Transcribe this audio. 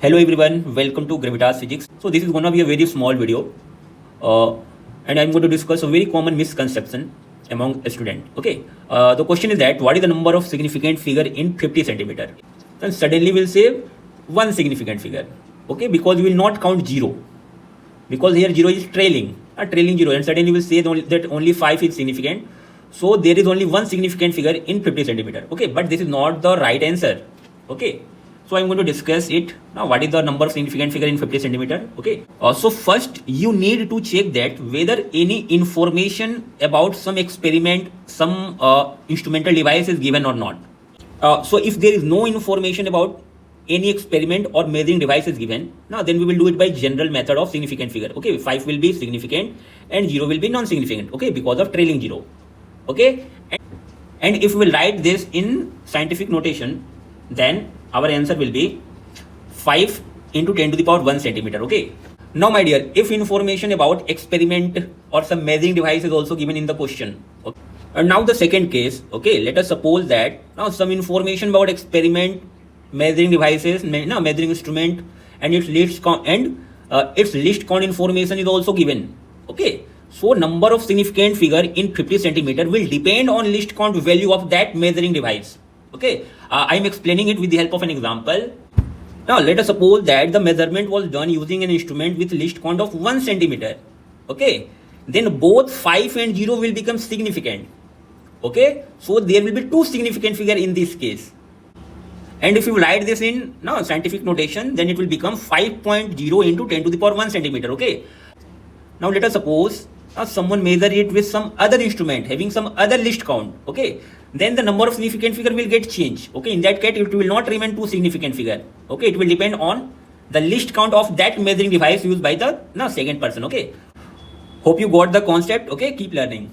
Hello everyone, welcome to Gravitas Physics. So this is going to be a very small video, and I'm going to discuss a very common misconception among a student. Okay, the question is that what is the number of significant figure in 50 centimeter? And suddenly we'll say one significant figure. Okay, because we will not count zero, because here zero is trailing, a trailing zero, and suddenly we'll say that only 5 is significant. So there is only one significant figure in 50 centimeter. Okay, but this is not the right answer. Okay. So I'm going to discuss it now. What is the number of significant figure in 50 centimeter? Okay. So first you need to check that whether any information about some experiment, some instrumental device is given or not. So if there is no information about any experiment or measuring device is given, now then we will do it by general method of significant figure. Okay, 5 will be significant and 0 will be non-significant. Okay, because of trailing 0. Okay, and if we will write this in scientific notation, then our answer will be 5 into 10 to the power 1 centimeter. Okay. Now, my dear, if information about experiment or some measuring device is also given in the question. Okay. And now the second case. Okay. Let us suppose that now some information about experiment, measuring devices, measuring instrument, and its list count its list count information is also given. Okay. So number of significant figure in 50 centimeter will depend on list count value of that measuring device. Okay, I'm explaining it with the help of an example. Now let us suppose that the measurement was done using an instrument with list count of 1 centimeter. Okay, then both 5 and 0 will become significant. Okay, so there will be two significant figure in this case. And if you write this in now scientific notation, then it will become 5.0 into 10 to the power 1 centimeter. Okay, now let us suppose someone measure it with some other instrument having some other list count. Okay, then the number of significant figure will get changed. Okay, in that case it will not remain two significant figure. Okay, it will depend on the list count of that measuring device used by the second person. Okay, hope you got the concept. Okay, keep learning.